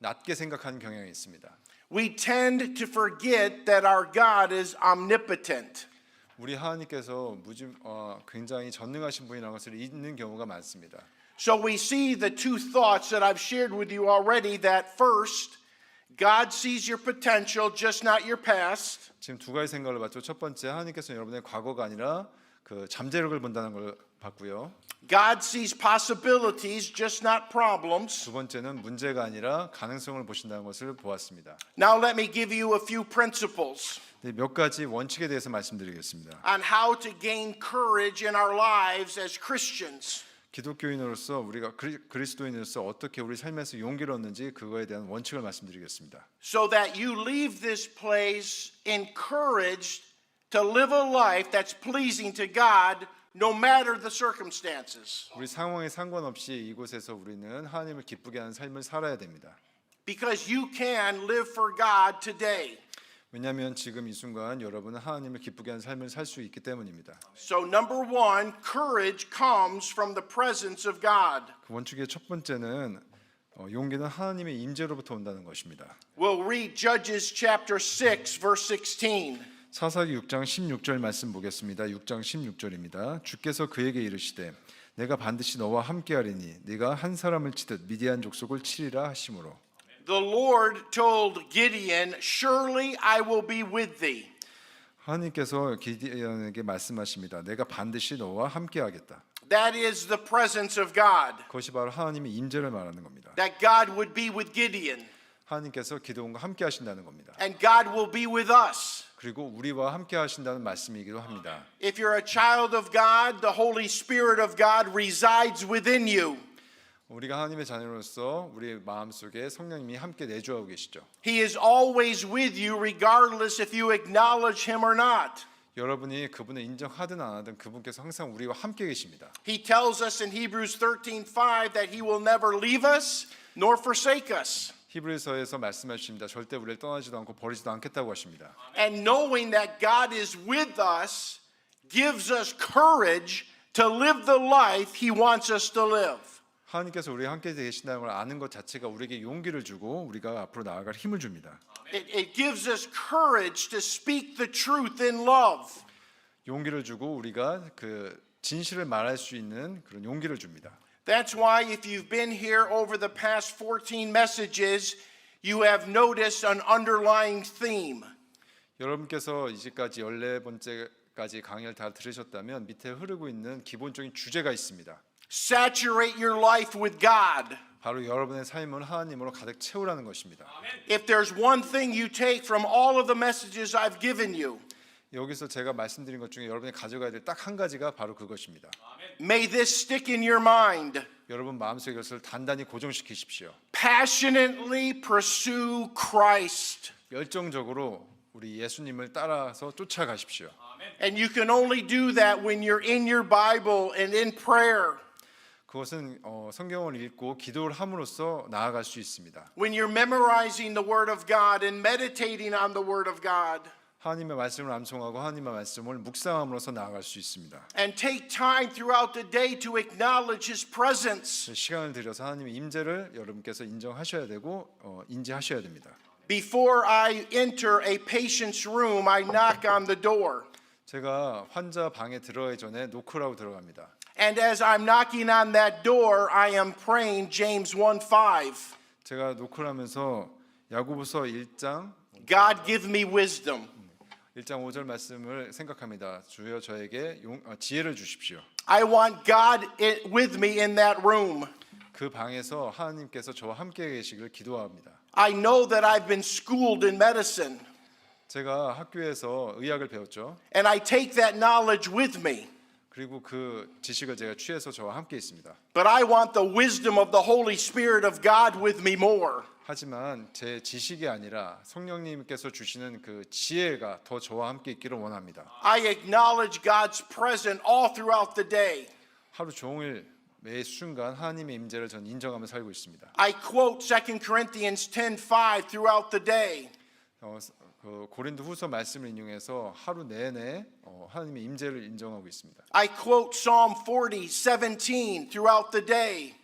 낮게 생각하는 경향이 있습니다. We tend to forget that our God is omnipotent. 우리 하나님께서 굉장히 전능하신 분이라는 것을 잊는 경우가 많습니다. So we see the two thoughts that I've shared with you already, that first, God sees your potential, just not your past. 지금 두 가지 생각을 봤죠. 첫 번째, 하나님께서는 여러분의 과거가 아니라 그 잠재력을 본다는 걸 봤고요. God sees possibilities, just not problems. 두 번째는 문제가 아니라 가능성을 보신다는 것을 보았습니다. Now let me give you a few principles 몇 가지 원칙에 대해서 말씀드리겠습니다. on how to gain courage in our lives as Christians. 기독교인으로서 우리가 그리스도인으로서 어떻게 우리 삶에서 용기를 얻는지 그거에 대한 원칙을 말씀드리겠습니다. So that you leave this place encouraged to live a life that's pleasing to God no matter the circumstances. 우리 상황에 상관없이 이곳에서 우리는 하나님을 기쁘게 하는 삶을 살아야 됩니다. Because you can live for God today. 왜냐하면 지금 이 순간 여러분은 하나님을 기쁘게 하는 삶을 살 수 있기 때문입니다. So number one, courage comes from the presence of God. 그 원칙의 첫 번째는 용기는 하나님의 임재로부터 온다는 것입니다. We'll read Judges chapter 6 verse 16. 사사기 6장 16절 말씀 보겠습니다. 6장 16절입니다. 주께서 그에게 이르시되 내가 반드시 너와 함께하리니 네가 한 사람을 치듯 미디안 족속을 치리라 하시므로. The Lord told Gideon, "Surely I will be with thee." 하나님께서 기디온에게 말씀하십니다. 내가 반드시 너와 함께하겠다. That is the presence of God. 그것이 바로 하나님의 임재를 말하는 겁니다. That God would be with Gideon. 하나님께서 기드온과 함께 하신다는 겁니다. And God will be with us. 그리고 우리와 함께 하신다는 말씀이기도 합니다. If you're a child of God, the Holy Spirit of God resides within you. 우리가 하나님의 자녀로서 우리 마음속에 성령님이 함께 내주하고 계시죠. He is always with you regardless if you acknowledge him or not. 여러분이 그분을 인정하든 안 하든 그분께서 항상 우리와 함께 계십니다. He tells us in Hebrews 13:5 that he will never leave us nor forsake us. 히브리서에서 말씀하십니다. 절대 우리를 떠나지도 않고 버리지도 않겠다고 하십니다. And knowing that God is with us gives us courage to live the life he wants us to live. 하나님께서 우리와 함께 계신다는 걸 아는 것 자체가 우리에게 용기를 주고 우리가 앞으로 나아갈 힘을 줍니다. It gives us courage to speak the truth in love. 용기를 주고 우리가 그 진실을 말할 수 있는 그런 용기를 줍니다. That's why if you've been here over the past 14 messages, you have noticed an underlying theme. 여러분께서 이제까지 14번째까지 강의를 다 들으셨다면 밑에 흐르고 있는 기본적인 주제가 있습니다. Saturate your life with God. 바로 여러분의 삶을 하나님으로 가득 채우라는 것입니다. If there's one thing you take from all of the messages I've given you, 여기서 제가 말씀드린 것 중에 여러분이 가져가야 될 딱 한 가지가 바로 그것입니다. may this stick in your mind. 여러분 마음속에 이것을 단단히 고정시키십시오. Passionately pursue Christ. 열정적으로 우리 예수님을 따라서 쫓아가십시오. And you can only do that when you're in your Bible and in prayer. 그것은 성경을 읽고 기도를 함으로써 나아갈 수 있습니다. When you're memorizing the Word of God and meditating on the Word of God. 하나님의 말씀을 암송하고 하나님의 말씀을 묵상함으로써 나아갈 수 있습니다. And take time throughout the day to acknowledge His presence. 시간을 들여서 하나님의 임재를 여러분께서 인정하셔야 되고 인지하셔야 됩니다. Before I enter a patient's room, I knock on the door. 제가 환자 방에 들어가기 전에 노크라고 들어갑니다. And as I'm knocking on that door, I am praying James 1:5. 제가 노크를 하면서 야고보서 1장 God give me wisdom. 1장 5절 말씀을 생각합니다. 주여 저에게 지혜를 주십시오. I want God with me in that room. 그 방에서 하나님께서 저와 함께 계시기를 기도합니다. I know that I've been schooled in medicine. 제가 학교에서 의학을 배웠죠. And I take that knowledge with me. 그리고 그 지식을 제가 취해서 저와 함께 있습니다. But I want the wisdom of the Holy Spirit of God with me more. 하지만 제 지식이 아니라 성령님께서 주시는 그 지혜가 더 저와 함께 있기를 원합니다. I acknowledge God's presence all throughout the day. 하루 종일 매 순간 하나님의 임재를 전 인정하며 살고 있습니다. I quote 2 Corinthians 10:5 throughout the day. 그 고린도후서 말씀을 인용해서 하루 내내 하나님의 임재를 인정하고 있습니다. I quote Psalm 40:17 throughout the day.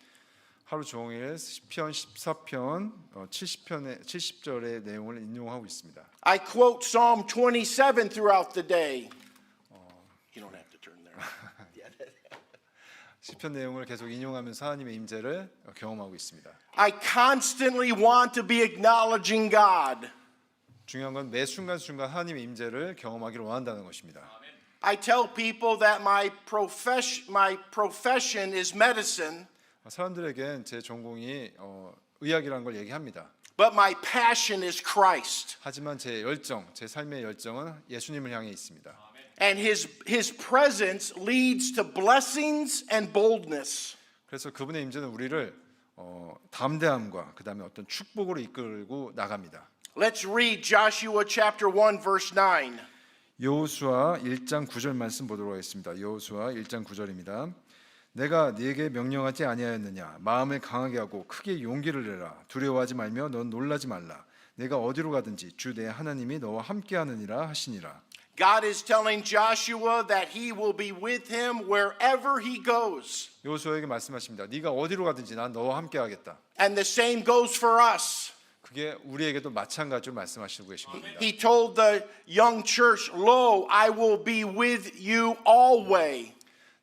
하루 종일 시편 14편 70절의 내용을 인용하고 있습니다. I quote Psalm 27 throughout the day. You don't have to turn there. 시편 내용을 계속 인용하면서 하나님의 임재를 경험하고 있습니다. I constantly want to be acknowledging God. 중요한 건 매 순간순간 하나님의 임재를 경험하기를 원한다는 것입니다. I tell people that my profession is medicine, 사람들에겐 제 전공이 의학이라는 걸 얘기합니다. but my passion is Christ. 하지만 제 열정, 제 삶의 열정은 예수님을 향해 있습니다. And his presence leads to blessings and boldness. 그래서 그분의 임재는 우리를 담대함과 그다음에 어떤 축복으로 이끌고 나갑니다. Let's read Joshua chapter 1 verse 9. 여호수아 1장 9절 말씀 보도록 하겠습니다. 여호수아 1장 9절입니다. 내가 네게 명령하지 아니하였느냐? 마음을 강하게 하고 크게 용기를 내라. 두려워하지 말며 넌 놀라지 말라. 내가 어디로 가든지 주 내 하나님이 너와 함께하느니라 하시니라. God is telling Joshua that he will be with him wherever he goes. 여호수아에게 말씀하십니다. 네가 어디로 가든지 난 너와 함께하겠다. And the same goes for us. 그게 우리에게도 마찬가지로 말씀하시고 계신 겁니다. He told the young church, "Lo, I will be with you always,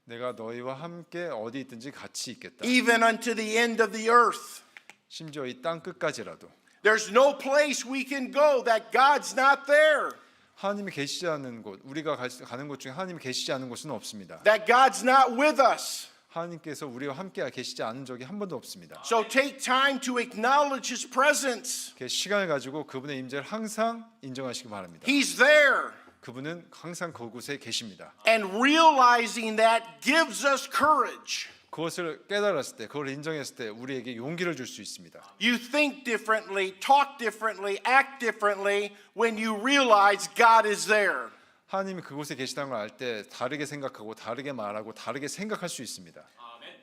내가 너희와 함께 어디 있든지 같이 있겠다. even unto the end of the earth." 심지어 이 땅 끝까지라도 There's no place we can go that God's not there. 하나님이 계시지 않는 곳, 우리가 가는 곳 중에 하나님이 계시지 않은 곳은 없습니다. That God's not with us. 하나님께서 우리와 함께 계시지 않은 적이 한 번도 없습니다. So take time to acknowledge his presence. 시간을 가지고 그분의 임재를 항상 인정하시기 바랍니다. He's there. 그분은 항상 그곳에 계십니다. And realizing that gives us courage. 그것을 깨달았을 때, 그걸 인정했을 때 우리에게 용기를 줄 수 있습니다. You think differently, talk differently, act differently when you realize God is there. 하나님이 그곳에 계시다는 걸 알 때 다르게 생각하고 다르게 말하고 다르게 생각할 수 있습니다.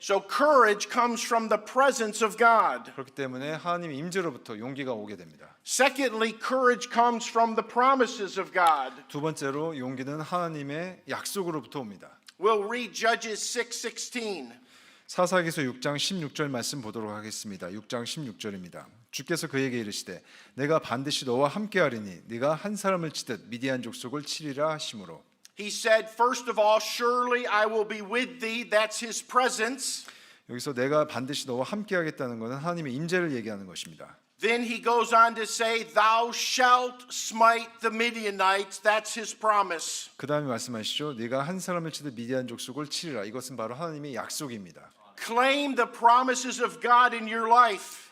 So courage comes from the presence of God. 그렇기 때문에 하나님의 임재로부터 용기가 오게 됩니다. Secondly, courage comes from the promises of God. 두 번째로 용기는 하나님의 약속으로부터 옵니다. We'll read Judges 6:16. 사사기서 6장 16절 말씀 보도록 하겠습니다. 6장 16절입니다. 주께서 그에게 이르시되 내가 반드시 너와 함께하리니 네가 한 사람을 치듯 미디안 족속을 치리라 하시므로. He said, first of all, surely I will be with thee. That's his presence. 여기서 내가 반드시 너와 함께하겠다는 것은 하나님의 임재를 얘기하는 것입니다. Then he goes on to say, thou shalt smite the Midianites. That's his promise. 그 다음에 말씀하시죠. 네가 한 사람을 치듯 미디안 족속을 치리라. 이것은 바로 하나님의 약속입니다. Claim the promises of God in your life.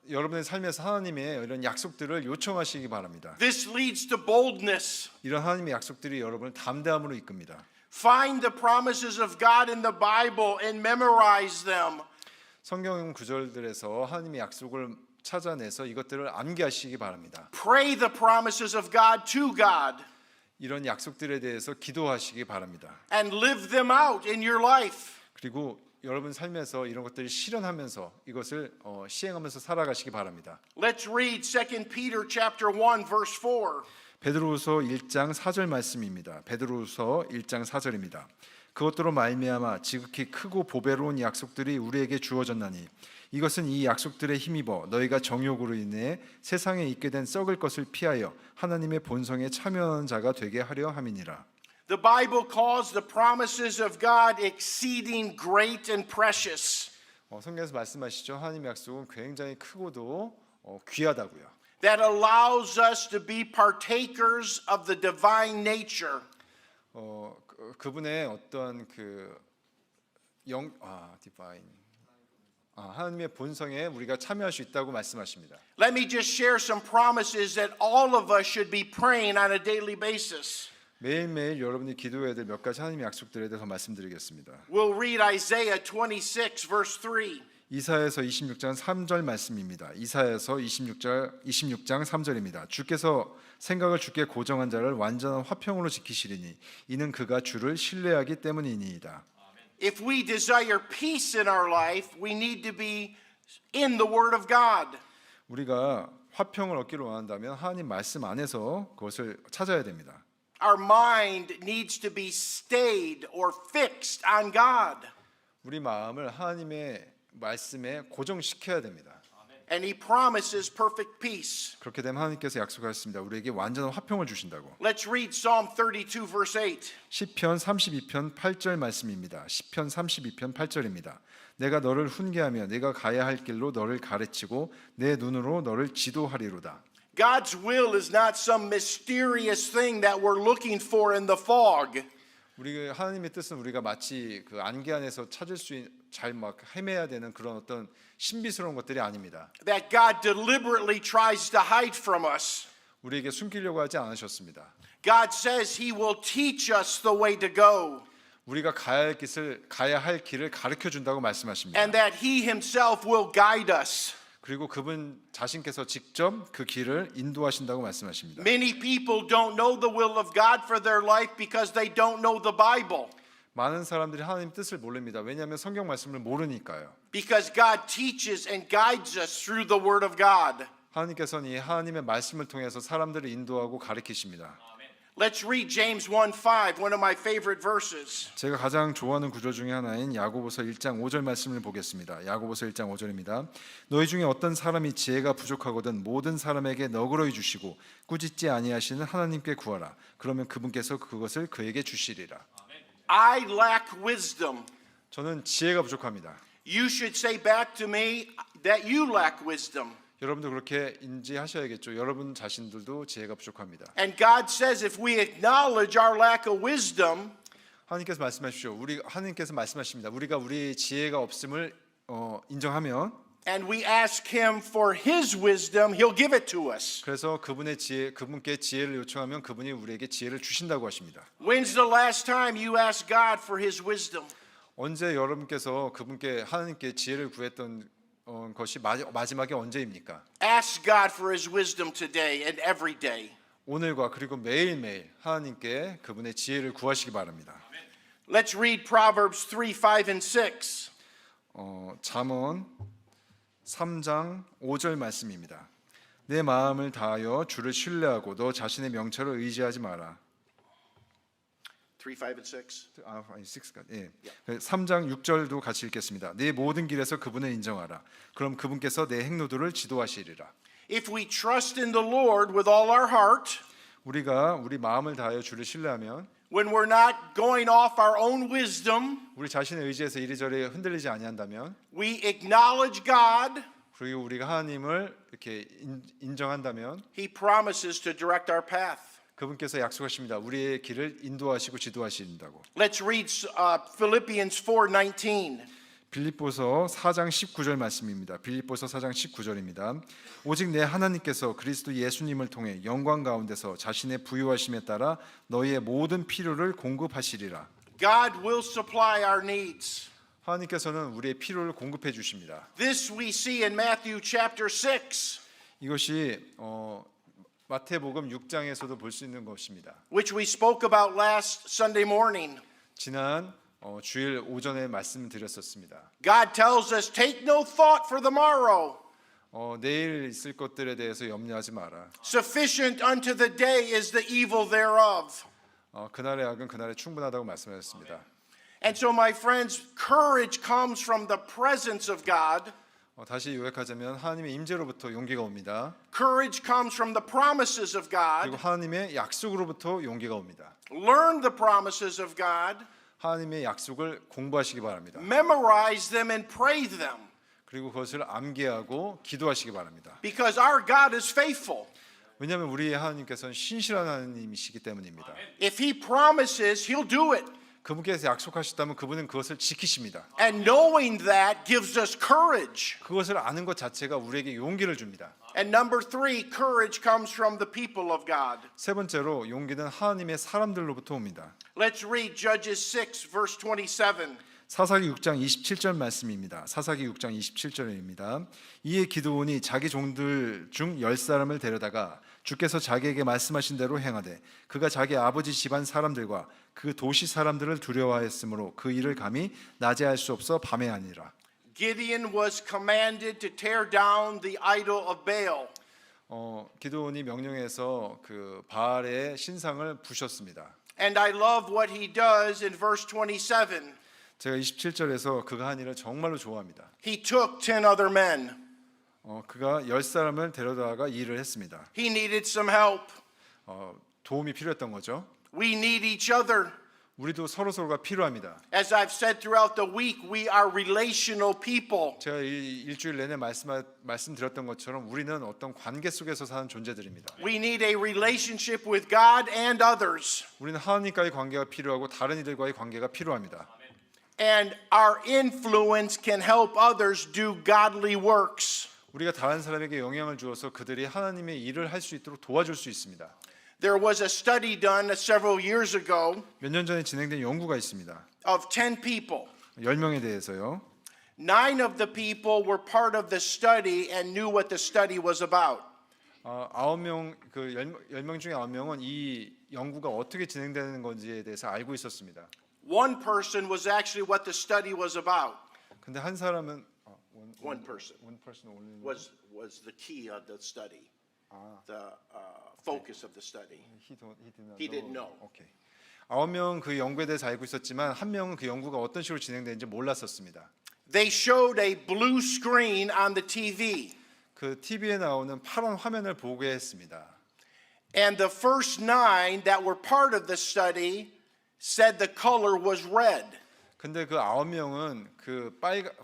여러분의 삶에서 하나님의 이런 약속들을 요청하시기 바랍니다. This leads to boldness. 이런 하나님의 약속들이 여러분을 담대함으로 이끕니다. Find the promises of God in the Bible and memorize them. 성경 구절들에서 하나님의 약속을 찾아내서 이것들을 암기하시기 바랍니다. Pray the promises of God to God. 이런 약속들에 대해서 기도하시기 바랍니다. And live them out in your life. 그리고 여러분 삶에서 이런 것들을 실현하면서 이것을 시행하면서 살아가시기 바랍니다. Let's read 2 Peter chapter 1 verse 4. 베드로후서 1장 4절 말씀입니다. 베드로후서 1장 4절입니다. 그것들로 말미암아 지극히 크고 보배로운 약속들이 우리에게 주어졌나니 이것은 이 약속들에 힘입어 너희가 정욕으로 인해 세상에 있게 된 썩을 것을 피하여 하나님의 본성에 참여하는 자가 되게 하려 함이니라. The Bible calls the promises of God exceeding great and precious. 성경에서 말씀하시죠. 하나님의 약속은 굉장히 크고도 귀하다고요. That allows us to be partakers of the divine nature. 그분의 어떤 divine 하나님의 본성에 우리가 참여할 수 있다고 말씀하십니다. Let me just share some promises that all of us should be praying on a daily basis. 매일매일 여러분이 기도해야 될 몇 가지 하나님의 약속들에 대해서 말씀드리겠습니다. We'll read Isaiah 26 verse 3. 이사야서 26장 3절 말씀입니다. 이사야서 26장 3절입니다. 주께서 생각을 주께 고정한 자를 완전한 화평으로 지키시리니 이는 그가 주를 신뢰하기 때문이니이다. If we desire peace in our life, we need to be in the Word of God. 우리가 화평을 얻기를 원한다면 하나님 말씀 안에서 그것을 찾아야 됩니다. Our mind needs to be stayed or fixed on God. 우리 마음을 하나님의 말씀에 고정시켜야 됩니다. And he promises perfect peace. 그렇게 되면 하나님께서 약속하셨습니다. 우리에게 완전한 화평을 주신다고. Let's read Psalm 32 verse 8. 시편 32편 8절 말씀입니다. 시편 32편 8절입니다. 내가 너를 훈계하며 내가 가야 할 길로 너를 가르치고 내 눈으로 너를 지도하리로다. God's will is not some mysterious thing that we're looking for in the fog. 우리 하나님의 뜻은 우리가 마치 그 안개 안에서 찾을 수 잘 막 헤매야 되는 그런 어떤 신비스러운 것들이 아닙니다. That God deliberately tries to hide from us. 우리에게 숨기려고 하지 않으셨습니다. God says he will teach us the way to go. 우리가 가야 할 길을 가르쳐 준다고 말씀하십니다. And that he himself will guide us. 그리고 그분 자신께서 직접 그 길을 인도하신다고 말씀하십니다. Many people don't know the will of God for their life because they don't know the Bible. 많은 사람들이 하나님 뜻을 모릅니다. 왜냐하면 성경 말씀을 모르니까요. Because God teaches and guides us through the Word of God. 하나님께서는 이 하나님의 말씀을 통해서 사람들을 인도하고 가르치십니다. Let's read James 1:5, one of my favorite verses. 제가 가장 좋아하는 구절 중에 하나인 야고보서 1장 5절 말씀을 보겠습니다. 야고보서 1장 5절입니다. 너희 중에 어떤 사람이 지혜가 부족하거든 모든 사람에게 너그러이 주시고 꾸짖지 아니하시는 하나님께 구하라. 그러면 그분께서 그것을 그에게 주시리라. I lack wisdom. 저는 지혜가 부족합니다. You should say back to me that you lack wisdom. 여러분도 그렇게 인지하셔야겠죠. 여러분 자신들도 지혜가 부족합니다. And God says if we acknowledge our lack of wisdom, 하나님께서 말씀하십시오. 하나님께서 말씀하십니다. 우리가 우리 지혜가 없음을 인정하면 and we ask him for his wisdom, he'll give it to us. 그래서 그분께 지혜를 요청하면 그분이 우리에게 지혜를 주신다고 하십니다. When's the last time you asked God for his wisdom? 언제 여러분께서 하나님께 지혜를 구했던 것이 마지막에 언제입니까? Ask God for his wisdom today and every day. 오늘과 그리고 매일매일 하나님께 그분의 지혜를 구하시기 바랍니다. Let's read Proverbs 3, 5, and 6. 잠언 3장 5절 말씀입니다. 내 마음을 다하여 주를 신뢰하고 너 자신의 명철을 의지하지 마라. 3, 5, and 6. 6까지. 예. 3장 6절도 같이 읽겠습니다. 내 모든 길에서 그분을 인정하라. 그럼 그분께서 내 행로들을 지도하시리라. If we trust in the Lord with all our heart, 우리가 우리 마음을 다하여 주를 신뢰하면 when we're not going off our own wisdom, 우리 자신의 의지에서 이리저리 흔들리지 아니한다면 we acknowledge God, 그리고 우리가 하나님을 이렇게 인정한다면 he promises to direct our path. 그분께서 약속하십니다. 우리의 길을 인도하시고 지도하신다고. Let's read Philippians 4:19. 빌립보서 4장 19절 말씀입니다. 빌립보서 4장 19절입니다. 오직 내 하나님께서 그리스도 예수님을 통해 영광 가운데서 자신의 부유하심에 따라 너희의 모든 필요를 공급하시리라. God will supply our needs. 하나님께서는 우리의 필요를 공급해 주십니다. This we see in Matthew chapter 6, 이것이 마태복음 6장에서도 볼 수 있는 것입니다. which we spoke about last Sunday morning. 지난 주일 오전에 말씀드렸었습니다. God tells us, take no thought for the morrow. 내일 있을 것들에 대해서 염려하지 마라. Sufficient unto the day is the evil thereof. 그날의 악은 그날에 충분하다고 말씀하셨습니다. And so, my friends, courage comes from the presence of God. 다시 요약하자면 하나님의 임재로부터 용기가 옵니다. Courage comes from the promises of 그리고 God. 하나님의 약속으로부터 용기가 옵니다. Learn the promises of God. 하나님의 약속을 공부하시기 바랍니다. Memorize them and pray them. 그리고 그것을 암기하고 기도하시기 바랍니다. Because our God is faithful. 왜냐하면 우리의 하나님께서는 신실한 하나님이시기 때문입니다. If he promises, he'll do it. 그분께서 약속하셨다면 그분은 그것을 지키십니다. And knowing that gives us courage. 그것을 아는 것 자체가 우리에게 용기를 줍니다. And number 3, courage comes from the people of God. 세 번째로 용기는 하나님의 사람들로부터 옵니다. Let's read Judges 6, verse 27. 사사기 6장 27절 말씀입니다. 사사기 6장 27절입니다. 이에 기드온이 자기 종들 중 10사람을 데려다가 주께서 자기에게 말씀하신 대로 행하되 그가 자기 아버지 집안 사람들과 그 도시 사람들을 두려워하였으므로 그 일을 감히 낮에 할 수 없어 밤에 하니라. Gideon was commanded to tear down the idol of Baal. 기드온이 명령해서 그 바알의 신상을 부셨습니다. And I love what he does in verse 27. 제가 27절에서 그가 한 일을 정말로 좋아합니다. He took 10 other men. 그가 10사람을 데려다가 일을 했습니다. He needed some help. 도움이 필요했던 거죠. We need each other. 우리도 서로가 필요합니다. As I've said throughout the week, we are relational people. 제가 이 일주일 내내 말씀드렸던 것처럼 우리는 어떤 관계 속에서 사는 존재들입니다. We need a relationship with God and others. 우리는 하나님과의 관계가 필요하고 다른 이들과의 관계가 필요합니다. And our influence can help others do godly works. 우리가 다른 사람에게 영향을 주어서 그들이 하나님의 일을 할 수 있도록 도와줄 수 있습니다. There was a study done several years ago 몇 년 전에 진행된 연구가 있습니다. of 10 people. 10명에 대해서요. 9 of the people were part of the study and knew what the study was about. 9명 그 10명 중에 9명은 이 연구가 어떻게 진행되는 건지에 대해서 알고 있었습니다. One person was actually what the study was about. 근데 한 사람은 One person only was the key of the study. The focus of the study. He didn't know. 오케이. 9명 그 연구에 대해서 알고 있었지만 한 명은 그 연구가 어떤 식으로 진행되는지 몰랐었습니다. They showed a blue screen on the TV. 그 TV에 나오는 파란 화면을 보게 했습니다. And the first 9 that were part of the study said the color was red. 근데 그 9명은 그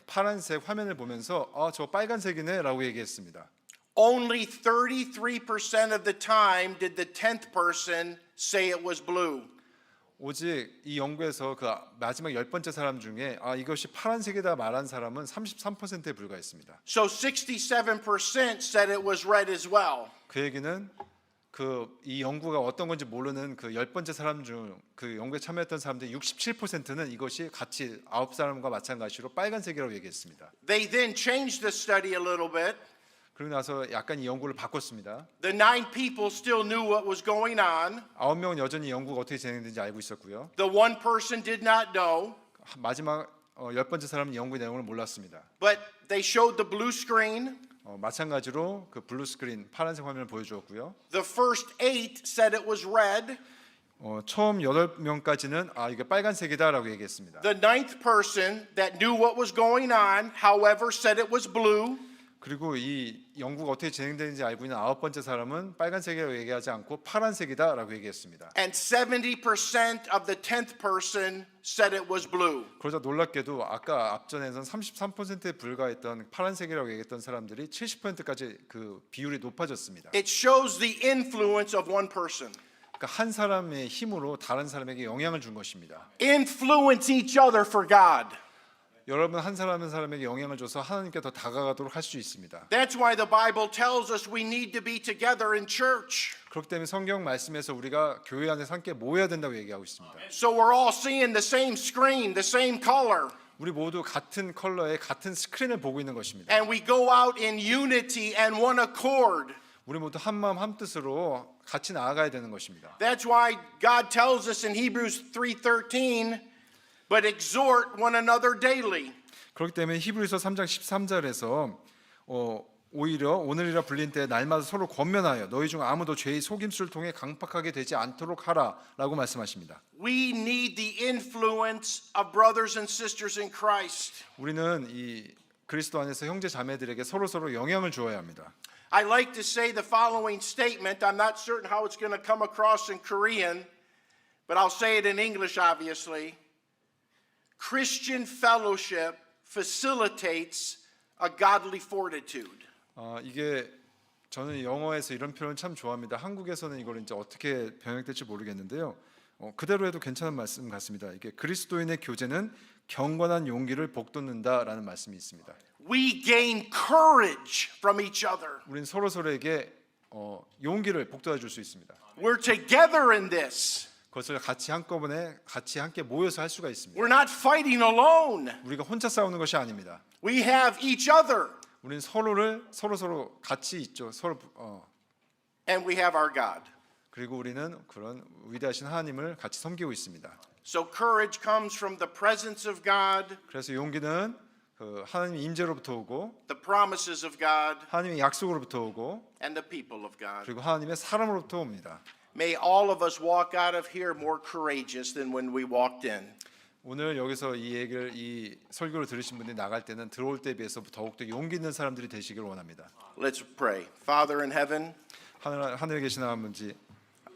파란색 화면을 보면서 저 빨간색이네라고 얘기했습니다. Only 33% of the time did the 10th person say it was blue. 오직 이 연구에서 그 마지막 10번째 사람 중에 이것이 파란색이다 말한 사람은 33%에 불과했습니다. So 67% said it was red as well. 그 얘기는 이 연구가 어떤 건지 모르는 그 10번째 사람 중 그 연구에 참여했던 사람들 67%는 이것이 같이 9사람과 마찬가지로 빨간색이라고 얘기했습니다. They then changed the study a little bit. 그리고 나서 약간 이 연구를 바꿨습니다. The 9 people still knew what was going on. 9명은 여전히 연구가 어떻게 진행되는지 알고 있었고요. The one person did not know. 마지막 10번째 사람은 연구의 내용을 몰랐습니다. But they showed the blue screen. 마찬가지로 그 블루 스크린 파란색 화면을 보여주었고요. The first 8 said it was red. 처음 8명까지는 이게 빨간색이다라고 얘기했습니다. The 9th person that knew what was going on, however, said it was blue. 그리고 이 연구가 어떻게 진행되는지 알고 있는 9번째 사람은 빨간색이라고 얘기하지 않고 파란색이다라고 얘기했습니다. And 70% of the 10th person said it was blue. 그러자 놀랍게도 아까 앞전에선 33%에 불과했던 파란색이라고 얘기했던 사람들이 70%까지 그 비율이 높아졌습니다. It shows the influence of one person. 그러니까 한 사람의 힘으로 다른 사람에게 영향을 준 것입니다. Influence each other for God. 여러분 한 사람에게 영향을 줘서 하나님께 더 다가가도록 할 수 있습니다. That's why the Bible tells us we need to be together in church. 그렇기 때문에 성경 말씀에서 우리가 교회 안에서 함께 모여야 된다고 얘기하고 있습니다. So we're all seeing the same screen, the same color. 우리 모두 같은 컬러의 같은 스크린을 보고 있는 것입니다. And we go out in unity and one accord. 우리 모두 한 마음 한 뜻으로 같이 나아가야 되는 것입니다. That's why God tells us in Hebrews 3:13, but exhort one another daily. 그렇기 때문에 히브리서 3장 13절에서 오히려 오늘이라 불린 때 날마다 서로 권면하여 너희 중 아무도 죄의 속임수를 통해 강팍하게 되지 않도록 하라라고 말씀하십니다. We need the influence of brothers and sisters in Christ. 우리는 이 그리스도 안에서 형제 자매들에게 서로 영향을 주어야 합니다. I like to say the following statement. I'm not certain how it's going to come across in Korean, but I'll say it in English, obviously. Christian fellowship facilitates a godly fortitude. 이게 저는 영어에서 이런 표현 참 좋아합니다. 한국에서는 이걸 이제 어떻게 번역될지 모르겠는데요. 그대로 해도 괜찮은 말씀 같습니다. 이게 그리스도인의 교제는 경건한 용기를 복돋는다라는 말씀이 있습니다. We gain courage from each other. 우리는 서로에게 용기를 복돋아 줄 수 있습니다. We're together in this. 그것을 같이 한꺼번에 같이 함께 모여서 할 수가 있습니다. We're not fighting alone. 우리가 혼자 싸우는 것이 아닙니다. We have each other. 우리는 서로 같이 있죠. And we have our God. 그리고 우리는 그런 위대하신 하나님을 같이 섬기고 있습니다. So courage comes from the presence of God, 그래서 용기는 그 하나님의 임재로부터 오고 the promises of God, 하나님의 약속으로부터 오고 and the people of God. 그리고 하나님의 사람으로부터 옵니다. May all of us walk out of here more courageous than when we walked in. 오늘 여기서 이 설교를 들으신 분들이 나갈 때는 들어올 때에 비해서 더욱더 용기 있는 사람들이 되시길 원합니다. Let's pray. Father in heaven, 하늘에 계신 아버지,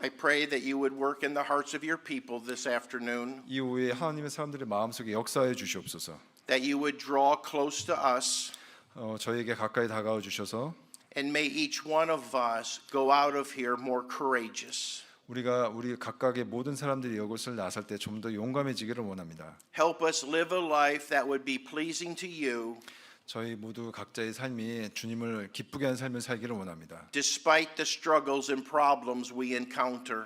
I pray that you would work in the hearts of your people this afternoon, 이 오후에 하나님의 사람들의 마음속에 역사해 주시옵소서. that you would draw close to us, 저희에게 가까이 다가와 주셔서 and may each one of us go out of here more courageous. 우리 각각의 모든 사람들이 이것을 나설 때 좀 더 용감해지기를 원합니다. Help us live a life that would be pleasing to you, 저희 모두 각자의 삶이 주님을 기쁘게 하는 삶을 살기를 원합니다. despite the struggles and problems we encounter.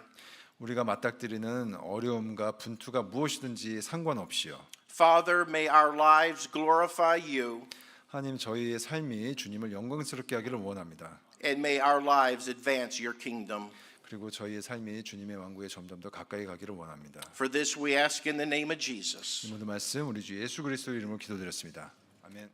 우리가 맞닥뜨리는 어려움과 분투가 무엇이든지 상관없이요. Father, may our lives glorify you, 하나님, 저희의 삶이 주님을 영광스럽게 하기를 원합니다. and may our lives advance your kingdom. 그리고 저희의 삶이 주님의 왕국에 점점 더 가까이 가기를 원합니다. For this we ask in the name of Jesus. 이 모든 말씀 우리 주 예수 그리스도 이름으로 기도드렸습니다. 아멘.